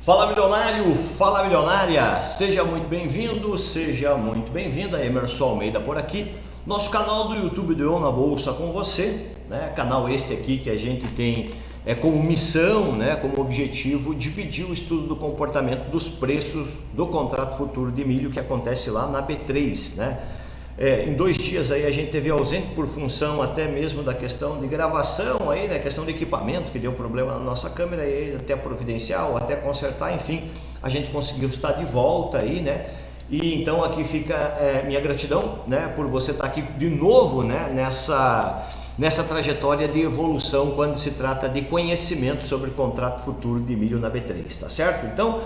Fala milionário, fala milionária, seja muito bem-vindo, seja muito bem-vinda. Emerson Almeida por aqui, nosso canal do YouTube do Eu na Bolsa com você, né? Canal este aqui que a gente tem como missão, né? Como objetivo, dividir o estudo do comportamento dos preços do contrato futuro de milho que acontece lá na B3, né? Em 2 dias aí a gente teve ausente por função até mesmo da questão de gravação aí, né? Questão de equipamento que deu problema na nossa câmera e aí até providenciar ou até consertar, enfim, a gente conseguiu estar de volta aí, né? E então aqui fica minha gratidão, né? Por você estar aqui de novo, né? Nessa trajetória de evolução quando se trata de conhecimento sobre contrato futuro de milho na B3, tá certo? Então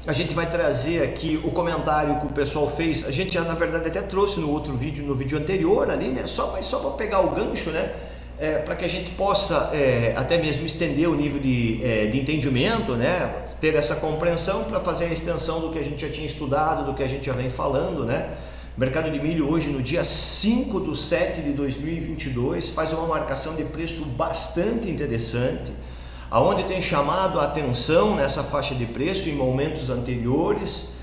a gente vai trazer aqui o comentário que o pessoal fez. A gente já na verdade até trouxe no outro vídeo, no vídeo anterior ali, né? Só para pegar o gancho, né? Para que a gente possa até mesmo estender o nível de entendimento, né? Ter essa compreensão para fazer a extensão do que a gente já tinha estudado, do que a gente já vem falando, né? O mercado de milho hoje no dia 5/7/2022 faz uma marcação de preço bastante interessante, aonde tem chamado a atenção nessa faixa de preço em momentos anteriores,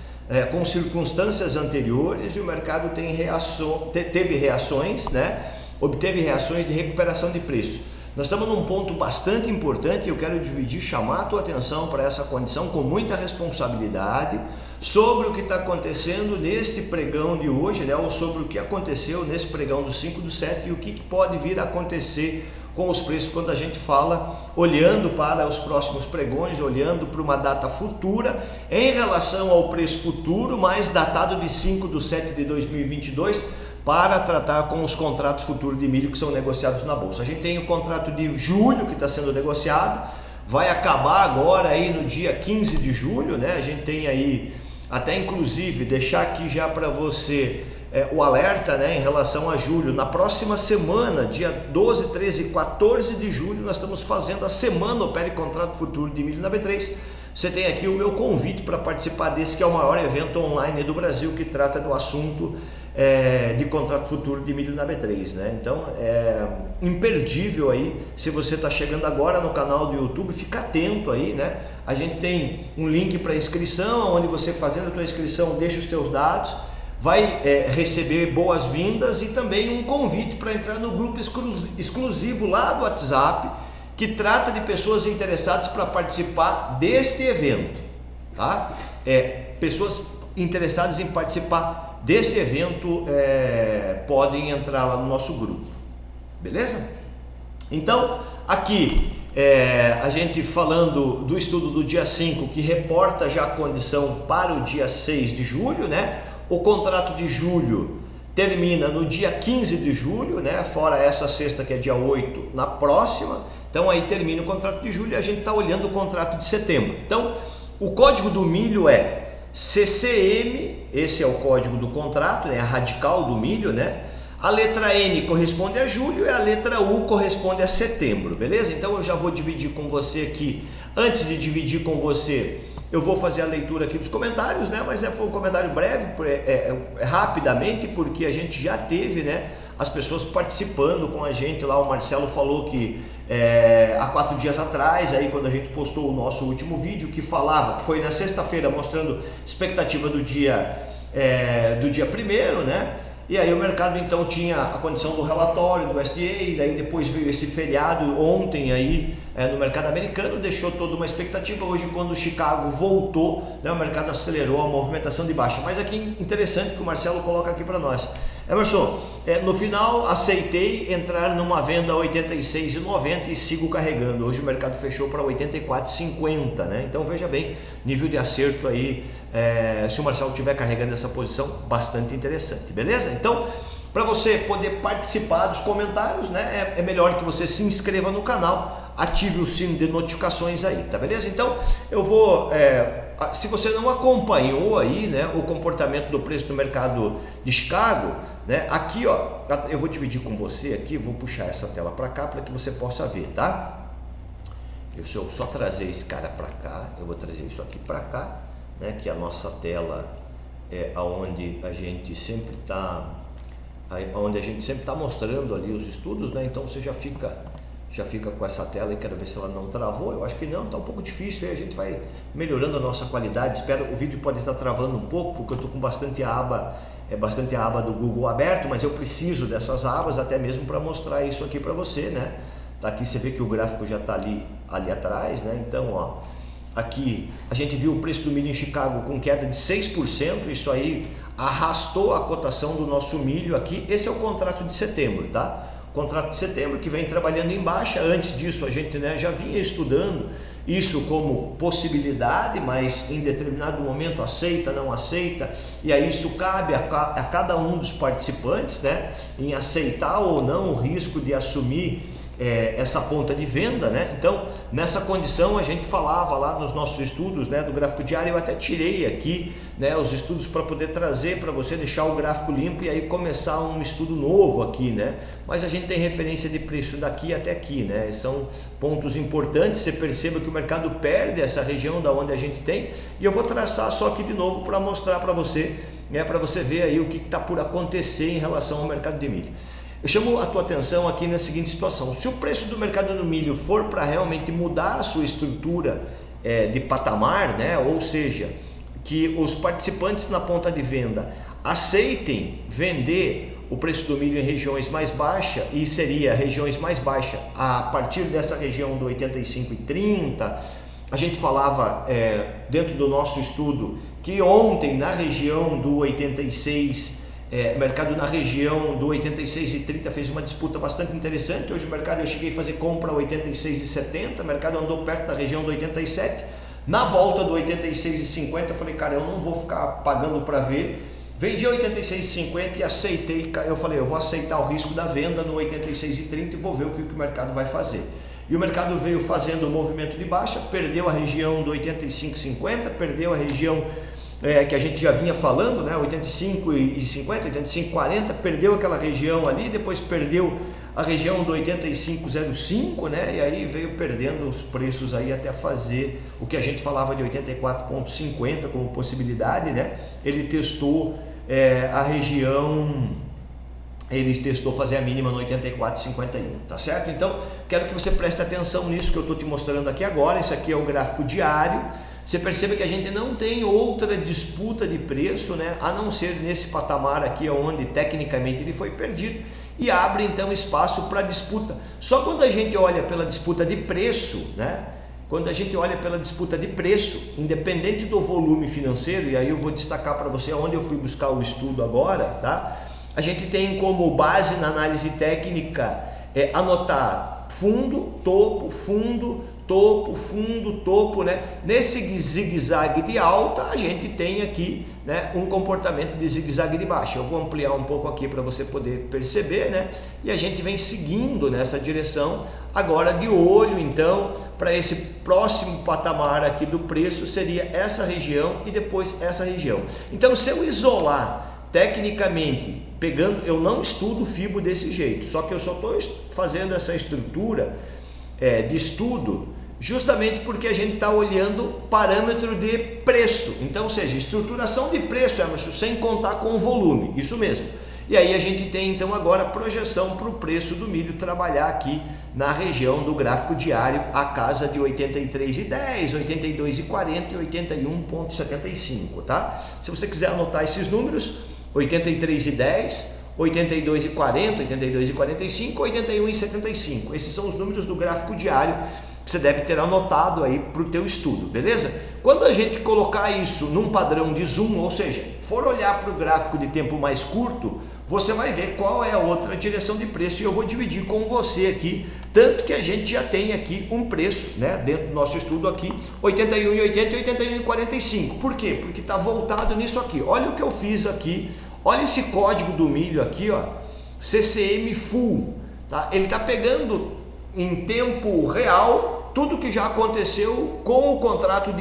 com circunstâncias anteriores, e o mercado teve reações, né? Obteve reações de recuperação de preço. Nós estamos num ponto bastante importante e eu quero chamar a tua atenção para essa condição com muita responsabilidade sobre o que está acontecendo neste pregão de hoje, né? Ou sobre o que aconteceu nesse pregão do 5/7 e o que pode vir a acontecer com os preços quando a gente fala olhando para os próximos pregões, olhando para uma data futura em relação ao preço futuro, mais datado de 5/7/2022, para tratar com os contratos futuros de milho que são negociados na bolsa. A gente tem o contrato de julho que está sendo negociado, vai acabar agora aí no dia 15 de julho, né? A gente tem aí até inclusive deixar aqui já para você o alerta, né, em relação a julho. Na próxima semana, dia 12, 13 e 14 de julho, nós estamos fazendo a semana Opere Contrato Futuro de Milho na B3. Você tem aqui o meu convite para participar desse, que é o maior evento online do Brasil, que trata do assunto de contrato futuro de milho na B3, né? Então é imperdível aí. Se você está chegando agora no canal do YouTube, fica atento aí, né? A gente tem um link para inscrição, onde você, fazendo a tua inscrição, deixa os teus dados, vai receber boas-vindas e também um convite para entrar no grupo exclusivo lá do WhatsApp, que trata de pessoas interessadas para participar deste evento, tá? Pessoas interessadas em participar desse evento podem entrar lá no nosso grupo, beleza? Então, aqui a gente falando do estudo do dia 5, que reporta já a condição para o dia 6 de julho, né? O contrato de julho termina no dia 15 de julho, né? Fora essa sexta que é dia 8, na próxima. Então aí termina o contrato de julho e a gente está olhando o contrato de setembro. Então o código do milho é CCM, esse é o código do contrato, né? A radical do milho, né? A letra N corresponde a julho e a letra U corresponde a setembro, beleza? Então eu já vou dividir com você aqui. Antes de dividir com você, eu vou fazer a leitura aqui dos comentários, né? Mas foi um comentário breve, rapidamente, porque a gente já teve, né, as pessoas participando com a gente lá. O Marcelo falou que há 4 dias atrás, aí quando a gente postou o nosso último vídeo, que falava, que foi na sexta-feira, mostrando expectativa do dia 1º, né? E aí o mercado então tinha a condição do relatório do SDA, e daí depois veio esse feriado ontem aí no mercado americano, deixou toda uma expectativa. Hoje, quando o Chicago voltou, né, o mercado acelerou a movimentação de baixa. Mas aqui interessante que o Marcelo coloca aqui para nós. Emerson, no final aceitei entrar numa venda a 86,90 e sigo carregando. Hoje o mercado fechou para 84,50, né? Então veja bem, nível de acerto aí, se o Marcelo estiver carregando essa posição, bastante interessante, beleza? Então, para você poder participar dos comentários, né, é melhor que você se inscreva no canal, ative o sino de notificações aí, tá beleza? Então eu vou, se você não acompanhou aí, né, o comportamento do preço do mercado de Chicago, né, aqui ó, eu vou dividir com você aqui, vou puxar essa tela para cá para que você possa ver, tá? Se eu só trazer esse cara para cá, eu vou trazer isso aqui para cá, né, que a nossa tela é onde a gente sempre está mostrando ali os estudos, né? Então você já fica já fica com essa tela e quero ver se ela não travou. Eu acho que não, está um pouco difícil, aí a gente vai melhorando a nossa qualidade. Espero, o vídeo pode estar travando um pouco, porque eu estou com bastante aba do Google aberto, mas eu preciso dessas abas até mesmo para mostrar isso aqui para você, né? Tá aqui, você vê que o gráfico já está ali atrás, né? Então, ó, aqui a gente viu o preço do milho em Chicago com queda de 6%, isso aí arrastou a cotação do nosso milho aqui. Esse é o contrato de setembro, tá? Contrato de setembro que vem trabalhando em baixa. Antes disso a gente, né, já vinha estudando isso como possibilidade, mas em determinado momento aceita, não aceita, e aí isso cabe a cada um dos participantes, né, em aceitar ou não o risco de assumir essa ponta de venda, né? Então, nessa condição a gente falava lá nos nossos estudos, né, do gráfico diário. Eu até tirei aqui, né, os estudos para poder trazer para você, deixar o gráfico limpo e aí começar um estudo novo aqui, né? Mas a gente tem referência de preço daqui até aqui, né? São pontos importantes. Você perceba que o mercado perde essa região da onde a gente tem, e eu vou traçar só aqui de novo para mostrar para você, né, para você ver aí o que está por acontecer em relação ao mercado de milho. Eu chamo a tua atenção aqui na seguinte situação: se o preço do mercado do milho for para realmente mudar a sua estrutura de patamar, né, ou seja, que os participantes na ponta de venda aceitem vender o preço do milho em regiões mais baixas, e seria regiões mais baixas a partir dessa região do 85,30, a gente falava dentro do nosso estudo que ontem na região do 86, mercado na região do 86,30 fez uma disputa bastante interessante. Hoje o mercado, eu cheguei a fazer compra a 86,70, o mercado andou perto da região do 87, na volta do 86,50 eu falei, cara, eu não vou ficar pagando para ver, vendi a 86,50 e aceitei. Eu falei, eu vou aceitar o risco da venda no 86,30 e vou ver o que o mercado vai fazer. E o mercado veio fazendo o movimento de baixa, perdeu a região do 85,50, perdeu a região que a gente já vinha falando, né, 85,50, 85,40, perdeu aquela região ali, depois perdeu a região do 85,05, né, e aí veio perdendo os preços aí até fazer o que a gente falava de 84,50 como possibilidade, né? Ele testou a região, ele testou fazer a mínima no 84,51, tá certo? Então, quero que você preste atenção nisso que eu estou te mostrando aqui agora. Isso aqui é o gráfico diário. Você percebe que a gente não tem outra disputa de preço, né, a não ser nesse patamar aqui, onde tecnicamente ele foi perdido, e abre então espaço para disputa. Só quando a gente olha pela disputa de preço, né, quando a gente olha pela disputa de preço, independente do volume financeiro, e aí eu vou destacar para você onde eu fui buscar o estudo agora, tá? A gente tem como base na análise técnica anotar fundo, topo, fundo, topo, fundo, topo, né? Nesse zigue-zague de alta, a gente tem aqui, né, um comportamento de zigue-zague de baixa. Eu vou ampliar um pouco aqui para você poder perceber, né? E a gente vem seguindo nessa direção. Agora, de olho, então, para esse próximo patamar aqui do preço, seria essa região e depois essa região. Então, se eu isolar tecnicamente, pegando, eu não estudo FIBO desse jeito, só que eu só estou fazendo essa estrutura de estudo justamente porque a gente está olhando parâmetro de preço. Então, ou seja, estruturação de preço, Emerson, sem contar com o volume, isso mesmo. E aí a gente tem então agora projeção para o preço do milho trabalhar aqui na região do gráfico diário, a casa de 83,10, 82,40 e 81,75, tá? Se você quiser anotar esses números, 83,10, 82,40, 82,45, 81,75. Esses são os números do gráfico diário que você deve ter anotado aí para o teu estudo, beleza? Quando a gente colocar isso num padrão de zoom, ou seja, for olhar para o gráfico de tempo mais curto, você vai ver qual é a outra direção de preço, e eu vou dividir com você aqui, tanto que a gente já tem aqui um preço, né, dentro do nosso estudo aqui, 81,80 e 81,45. Por quê? Porque está voltado nisso aqui. Olha o que eu fiz aqui, olha esse código do milho aqui, ó, CCM Full, tá? Ele está pegando em tempo real tudo que já aconteceu com o contrato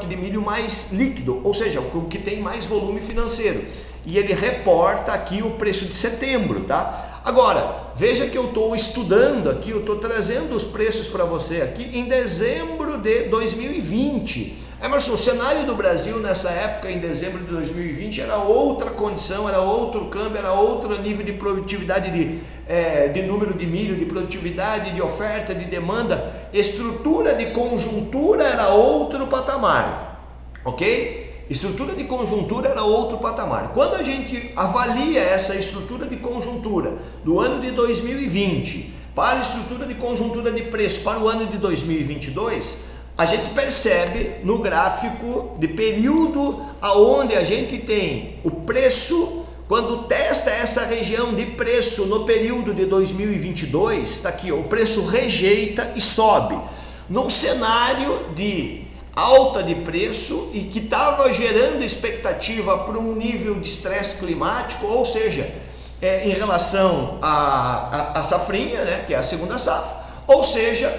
de milho mais líquido, ou seja, o que tem mais volume financeiro, e ele reporta aqui o preço de setembro, tá? Agora, veja que eu estou estudando aqui, eu estou trazendo os preços para você aqui em dezembro de 2020. Emerson, o cenário do Brasil nessa época, em dezembro de 2020, era outra condição, era outro câmbio, era outro nível de produtividade de número de milho, de produtividade, de oferta, de demanda, estrutura de conjuntura era outro patamar, ok? Estrutura de conjuntura era outro patamar. Quando a gente avalia essa estrutura de conjuntura do ano de 2020 para a estrutura de conjuntura de preço para o ano de 2022, a gente percebe no gráfico de período aonde a gente tem o preço, quando testa essa região de preço no período de 2022, está aqui, ó, o preço rejeita e sobe. Num cenário de alta de preço e que estava gerando expectativa para um nível de estresse climático, ou seja, em relação à safrinha, né, que é a segunda safra, ou seja,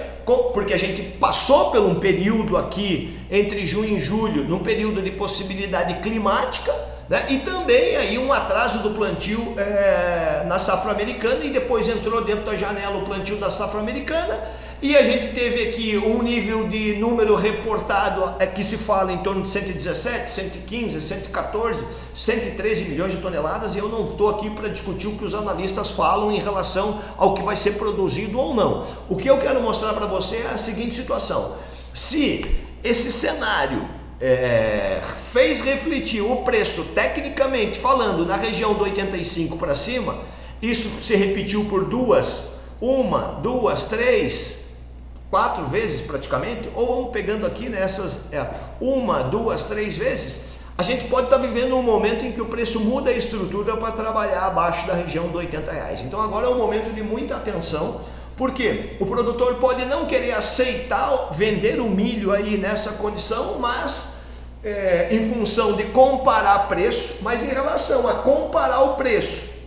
porque a gente passou por um período aqui entre junho e julho, num período de possibilidade climática, né, e também aí um atraso do plantio na safra americana, e depois entrou dentro da janela o plantio da safra americana, e a gente teve aqui um nível de número reportado que se fala em torno de 117, 115, 114, 113 milhões de toneladas, e eu não estou aqui para discutir o que os analistas falam em relação ao que vai ser produzido ou não. O que eu quero mostrar para você é a seguinte situação: se esse cenário fez refletir o preço, tecnicamente falando, na região do 85 para cima, isso se repetiu por uma, duas, três, 4 vezes praticamente, ou vamos pegando aqui nessas uma, duas, 3 vezes, a gente pode estar vivendo um momento em que o preço muda a estrutura para trabalhar abaixo da região do R$80. Então agora é um momento de muita atenção, porque o produtor pode não querer aceitar vender o milho aí nessa condição, mas em função de comparar preço, mas em relação a comparar o preço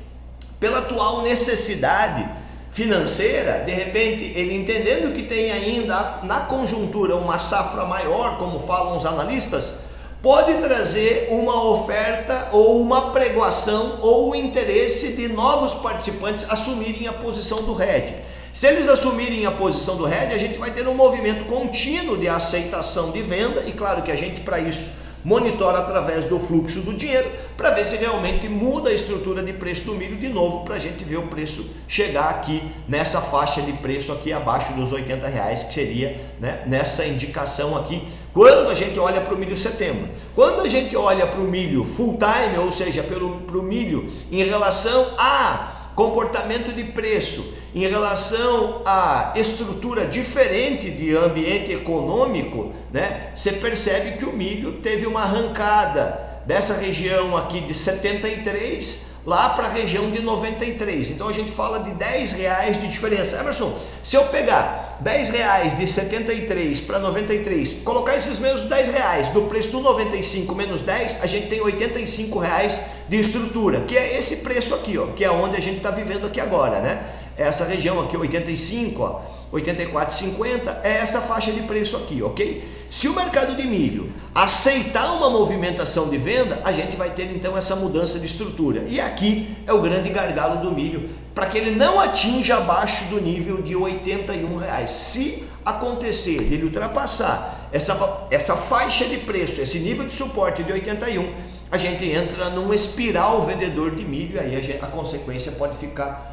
pela atual necessidade financeira, de repente ele entendendo que tem ainda na conjuntura uma safra maior, como falam os analistas, pode trazer uma oferta ou uma pregoação ou o interesse de novos participantes assumirem a posição do RED. Se eles assumirem a posição do RED, a gente vai ter um movimento contínuo de aceitação de venda, e claro que a gente para isso monitora através do fluxo do dinheiro, para ver se realmente muda a estrutura de preço do milho de novo, para a gente ver o preço chegar aqui nessa faixa de preço aqui abaixo dos R$80, que seria, né, nessa indicação aqui, quando a gente olha para o milho setembro. Quando a gente olha para o milho full time, ou seja, para o milho em relação a comportamento de preço, em relação à estrutura diferente de ambiente econômico, né, você percebe que o milho teve uma arrancada dessa região aqui de 73 lá para a região de 93. Então a gente fala de R$10 de diferença. Emerson, se eu pegar R$10 de 73 para 93, colocar esses mesmos R$10 do preço do 95 menos 10, a gente tem R$85 de estrutura, que é esse preço aqui, ó, que é onde a gente está vivendo aqui agora, né? Essa região aqui, 85, ó, 84,50, é essa faixa de preço aqui, ok? Se o mercado de milho aceitar uma movimentação de venda, a gente vai ter então essa mudança de estrutura. E aqui é o grande gargalo do milho, para que ele não atinja abaixo do nível de R$81. Se acontecer de ele ultrapassar essa faixa de preço, esse nível de suporte de 81, a gente entra numa espiral vendedor de milho, e aí a consequência pode ficar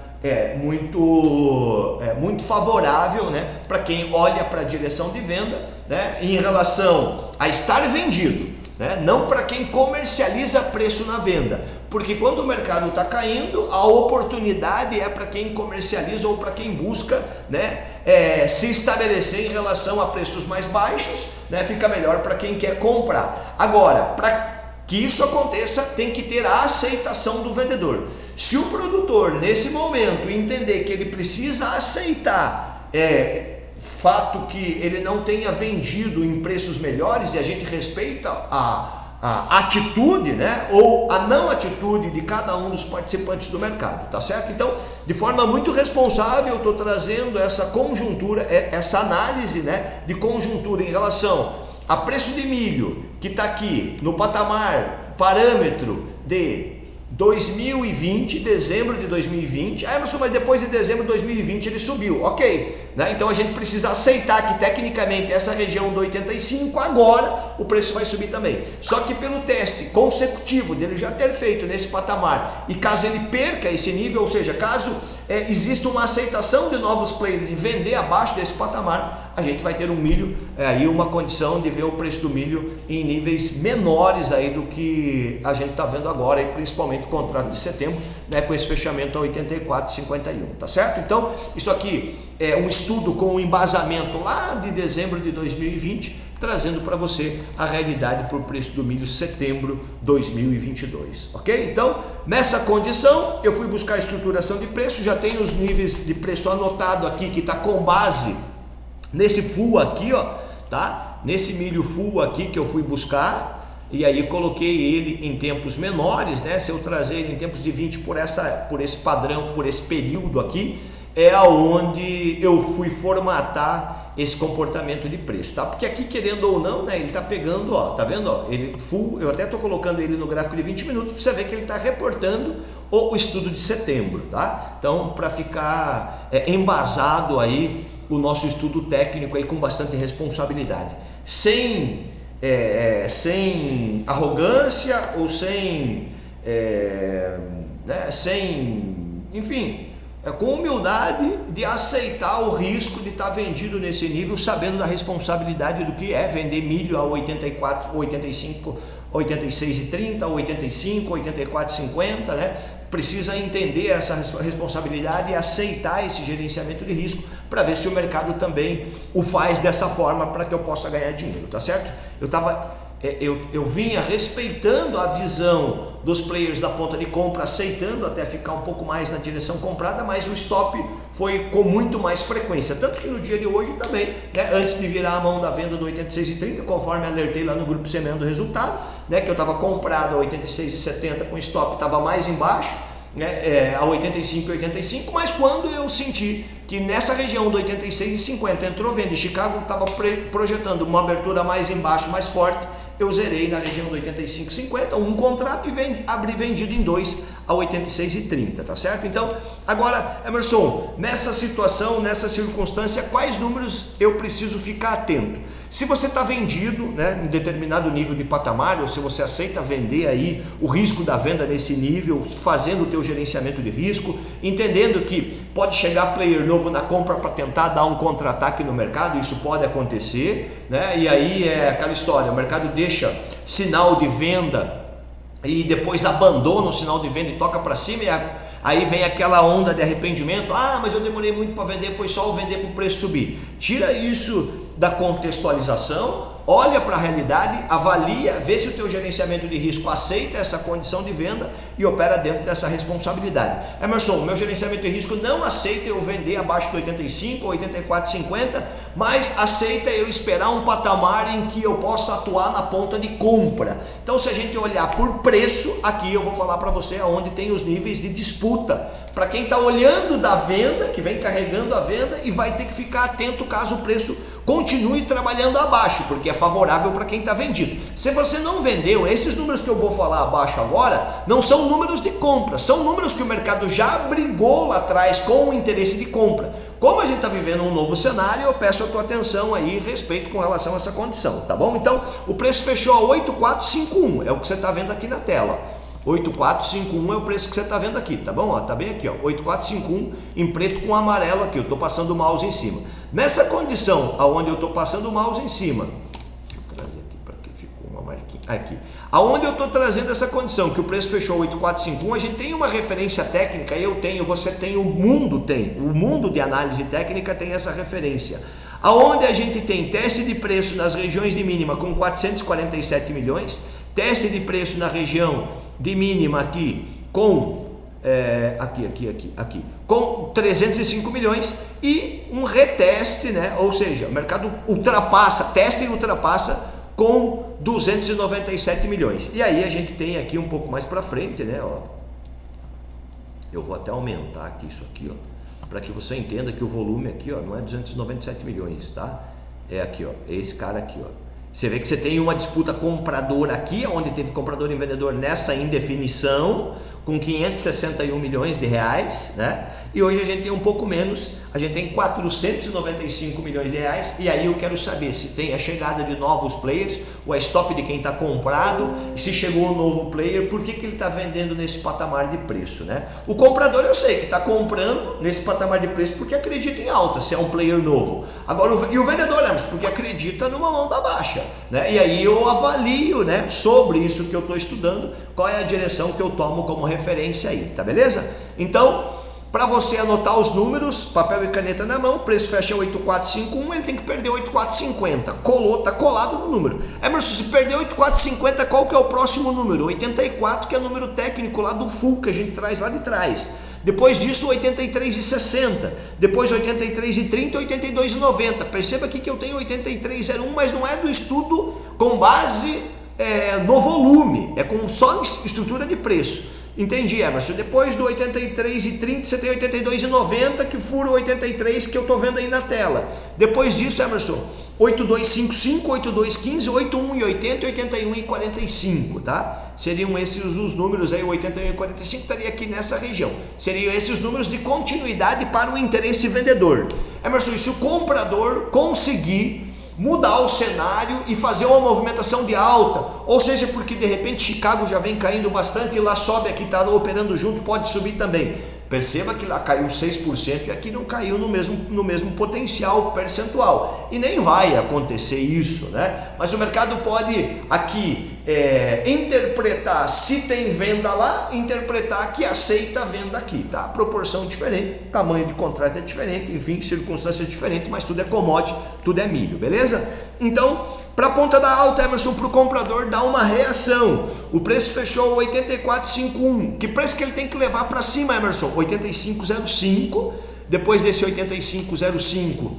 muito favorável, né, para quem olha para a direção de venda, né, em relação a estar vendido, né, não para quem comercializa preço na venda, porque quando o mercado está caindo, a oportunidade é para quem comercializa ou para quem busca, né, se estabelecer em relação a preços mais baixos, né, fica melhor para quem quer comprar. Agora, para que isso aconteça, tem que ter a aceitação do vendedor. Se o produtor, nesse momento, entender que ele precisa aceitar fato que ele não tenha vendido em preços melhores, e a gente respeita a atitude, né, ou a não atitude de cada um dos participantes do mercado, tá certo? Então, de forma muito responsável, eu estou trazendo essa conjuntura, essa análise, né, de conjuntura em relação a preço de milho, que está aqui no parâmetro de 2020, dezembro de 2020. Emerson, mas depois de dezembro de 2020 ele subiu, ok, né? Então a gente precisa aceitar que tecnicamente essa região do 85 agora o preço vai subir também, só que pelo teste consecutivo dele já ter feito nesse patamar, e caso ele perca esse nível, ou seja, caso exista uma aceitação de novos players de vender abaixo desse patamar, a gente vai ter um milho, aí uma condição de ver o preço do milho em níveis menores aí do que a gente está vendo agora, e principalmente o contrato de setembro, né, com esse fechamento a 84,51, tá certo? Então isso aqui é um estudo com um embasamento lá de dezembro de 2020, trazendo para você a realidade para o preço do milho setembro 2022, ok? Então, nessa condição, eu fui buscar a estruturação de preço, já tenho os níveis de preço anotado aqui, que está com base nesse full aqui, ó, tá? Nesse milho full aqui que eu fui buscar, e aí coloquei ele em tempos menores, né? Se eu trazer ele em tempos de 20 por esse padrão, por esse período aqui, é aonde eu fui formatar esse comportamento de preço, tá? Porque aqui, querendo ou não, né, ele tá pegando, ó, tá vendo, ó, ele full, eu até tô colocando ele no gráfico de 20 minutos para você ver que ele tá reportando o estudo de setembro, tá? Então, para ficar embasado aí o nosso estudo técnico aí com bastante responsabilidade, sem arrogância ou sem, enfim, com humildade de aceitar o risco de estar vendido nesse nível, sabendo da responsabilidade do que é vender milho a 84, 85, 86,30, 85, 84,50, né? Precisa entender essa responsabilidade e aceitar esse gerenciamento de risco para ver se o mercado também o faz dessa forma para que eu possa ganhar dinheiro, tá certo? Eu vinha respeitando a visão dos players da ponta de compra, aceitando até ficar um pouco mais na direção comprada, mas o stop foi com muito mais frequência, tanto que no dia de hoje também, né, antes de virar a mão da venda do 86,30, conforme alertei lá no grupo Semeando o Resultado, né, que eu estava comprado a 86,70 com stop, estava mais embaixo, né, a 85,85, mas quando eu senti que nessa região do 86,50 entrou venda e Chicago estava projetando uma abertura mais embaixo, mais forte, eu zerei na região do 85,50, um contrato, e abri vendido em 2 a 86,30, tá certo? Então, agora, Emerson, nessa situação, nessa circunstância, quais números eu preciso ficar atento? Se você está vendido, né, em determinado nível de patamar, ou se você aceita vender aí o risco da venda nesse nível, fazendo o teu gerenciamento de risco, entendendo que pode chegar player novo na compra para tentar dar um contra-ataque no mercado, isso pode acontecer, né? E aí é aquela história, o mercado deixa sinal de venda e depois abandona o sinal de venda e toca para cima, e aí vem aquela onda de arrependimento, mas eu demorei muito para vender, foi só eu vender para o preço subir. Tira isso da contextualização, olha para a realidade, avalia, vê se o teu gerenciamento de risco aceita essa condição de venda e opera dentro dessa responsabilidade. Emerson, meu gerenciamento de risco não aceita eu vender abaixo do 85 ou 84,50, mas aceita eu esperar um patamar em que eu possa atuar na ponta de compra. Então, se a gente olhar por preço, aqui eu vou falar para você aonde tem os níveis de disputa, para quem está olhando da venda, que vem carregando a venda, e vai ter que ficar atento caso o preço continue trabalhando abaixo, porque é favorável para quem está vendido. Se você não vendeu, esses números que eu vou falar abaixo agora, não são números de compra, são números que o mercado já brigou lá atrás com o interesse de compra. Como a gente está vivendo um novo cenário, eu peço a tua atenção aí e respeito com relação a essa condição, tá bom? Então, o preço fechou a 8451, é o que você está vendo aqui na tela. 8451 é o preço que você está vendo aqui, tá bom? Ó, tá bem aqui, ó, 8451 em preto com amarelo aqui, eu estou passando o mouse em cima. Nessa condição, aonde eu estou passando o mouse em cima, deixa eu trazer aqui para que ficou uma marquinha, aqui. Aonde eu estou trazendo essa condição, que o preço fechou 8451, a gente tem uma referência técnica, eu tenho, você tem, o mundo de análise técnica tem essa referência. Aonde a gente tem teste de preço nas regiões de mínima com 447 milhões, teste de preço na região de mínima aqui com com 305 milhões e um reteste, né? Ou seja, o mercado testa e ultrapassa com 297 milhões. E aí a gente tem aqui um pouco mais para frente, né? Ó, eu vou até aumentar aqui isso aqui, ó, para que você entenda que o volume aqui, ó, não é 297 milhões, tá? É aqui, ó, é esse cara aqui, ó. Você vê que você tem uma disputa comprador aqui, onde teve comprador e vendedor nessa indefinição, com 561 milhões de reais, né? E hoje a gente tem um pouco menos, a gente tem 495 milhões de reais, e aí eu quero saber se tem a chegada de novos players, o stop de quem está comprado, e se chegou um novo player, por que ele está vendendo nesse patamar de preço, né? O comprador eu sei que está comprando nesse patamar de preço porque acredita em alta, se é um player novo. Agora, e o vendedor, né? Porque acredita numa onda baixa, né? E aí eu avalio, né, sobre isso que eu estou estudando, qual é a direção que eu tomo como referência aí, tá beleza? Então, para você anotar os números, papel e caneta na mão, preço fecha 8451, ele tem que perder 8450. Colou, tá colado no número. Emerson, se perder 8450, qual que é o próximo número? 84, que é o número técnico lá do full que a gente traz lá de trás. Depois disso, 83,60. Depois 83,30 e 82,90. Perceba aqui que eu tenho 83,01, mas não é do estudo com base no volume, é com só estrutura de preço. Entendi, Emerson. Depois do 83,30 você tem 82,90, que fura o 83 que eu estou vendo aí na tela. Depois disso, Emerson, 82,55, 82,15, 81,80 e 81,45, tá? Seriam esses os números aí, 81,45 estaria aqui nessa região. Seriam esses os números de continuidade para o interesse vendedor. Emerson, e se o comprador conseguir mudar o cenário e fazer uma movimentação de alta, ou seja, porque de repente Chicago já vem caindo bastante e lá sobe, aqui está operando junto, pode subir também. Perceba que lá caiu 6% e aqui não caiu no mesmo potencial percentual. E nem vai acontecer isso, né? Mas o mercado pode aqui interpretar se tem venda lá, interpretar que aceita a venda aqui, tá? Proporção diferente, tamanho de contrato é diferente, enfim, circunstâncias diferentes, mas tudo é commodity, tudo é milho, beleza? Então, para a ponta da alta, Emerson, para o comprador dá uma reação. O preço fechou 84,51. Que preço que ele tem que levar para cima, Emerson? 85,05. Depois desse 85,05,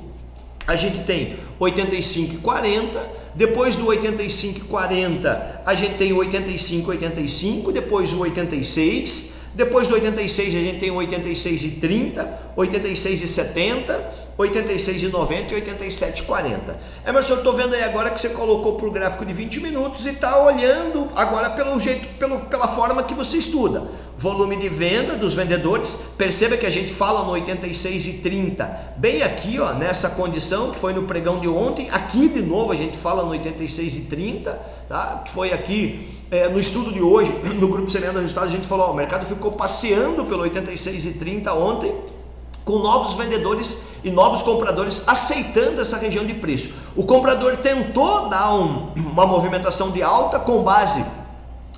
a gente tem 85,40. Depois do 85,40, a gente tem o 85,85. Depois o 86. Depois do 86, a gente tem o 86,30, 86,70. 86,90 e 87,40. Emerson, eu estou vendo aí agora que você colocou para o gráfico de 20 minutos e está olhando agora pela forma que você estuda. Volume de venda dos vendedores, perceba que a gente fala no 86,30, bem aqui, ó, nessa condição que foi no pregão de ontem, aqui de novo a gente fala no 86,30, tá? Que foi aqui no estudo de hoje, no grupo Semeando Resultados, a gente falou, ó, o mercado ficou passeando pelo 86,30 ontem, com novos vendedores e novos compradores aceitando essa região de preço. O comprador tentou dar uma movimentação de alta com base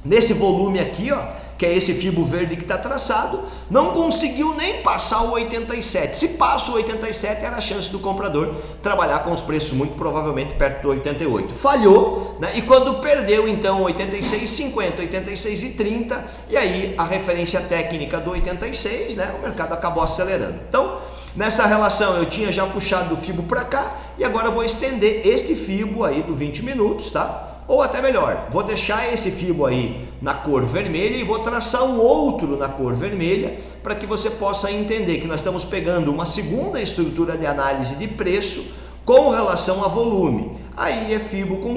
nesse volume aqui, ó, que é esse fibro verde que está traçado, não conseguiu nem passar o 87. Se passa o 87, era a chance do comprador trabalhar com os preços muito provavelmente perto do 88. Falhou, né? E quando perdeu então 86,50, 86,30, e aí a referência técnica do 86, né? O mercado acabou acelerando. Então, nessa relação eu tinha já puxado o fibro para cá e agora eu vou estender este fibro aí do 20 minutos, tá? Ou até melhor, vou deixar esse fibro aí na cor vermelha e vou traçar um outro na cor vermelha para que você possa entender que nós estamos pegando uma segunda estrutura de análise de preço com relação a volume. Aí é fibro com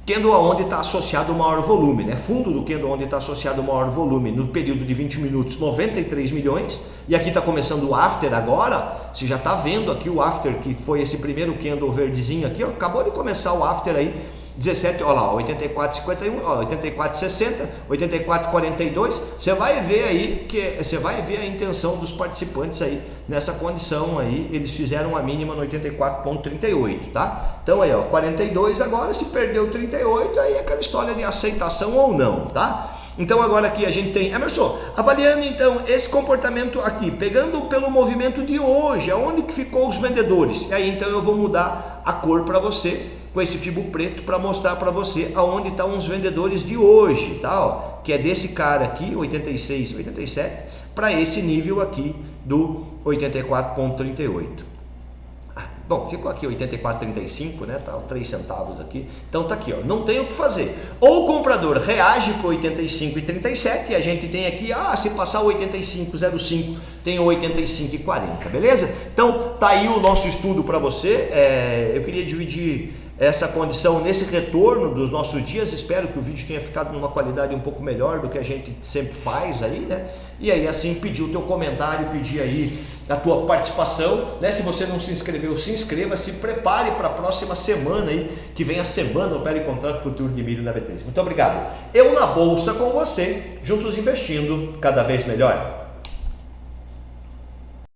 candle aonde está associado o maior volume, né? Fundo do candle onde está associado o maior volume no período de 20 minutos, 93 milhões, e aqui está começando o after agora, você já está vendo aqui o after, que foi esse primeiro candle verdezinho aqui, ó, acabou de começar o after aí, 17, olha lá, 84,51, 84,60, 84,42, você vai ver aí você vai ver a intenção dos participantes aí nessa condição aí, eles fizeram a mínima no 84,38, tá? Então aí, ó, 42 agora, se perdeu 38, aí é aquela história de aceitação ou não, tá? Então agora aqui a gente tem, Emerson, avaliando então esse comportamento aqui, pegando pelo movimento de hoje, aonde que ficou os vendedores, e aí então eu vou mudar a cor para você, com esse fibro preto para mostrar para você aonde estão os vendedores de hoje, tá? Ó, que é desse cara aqui, 86, 87, para esse nível aqui do 84,38. Bom, ficou aqui 84,35, né? Tá 3 centavos aqui. Então tá aqui, ó. Não tem o que fazer. Ou o comprador reage para 85,37 e a gente tem aqui, se passar o 85,05, tem o 85,40, beleza? Então tá aí o nosso estudo para você. Eu queria dividir essa condição nesse retorno dos nossos dias. Espero que o vídeo tenha ficado numa qualidade um pouco melhor do que a gente sempre faz aí, né? E aí assim pedir o teu comentário, pedir aí a tua participação, né? Se você não se inscreveu, se inscreva, se prepare para a próxima semana aí, que vem a semana Opere Contrato Futuro de Milho na B3. Muito obrigado. Eu na bolsa com você, juntos investindo cada vez melhor.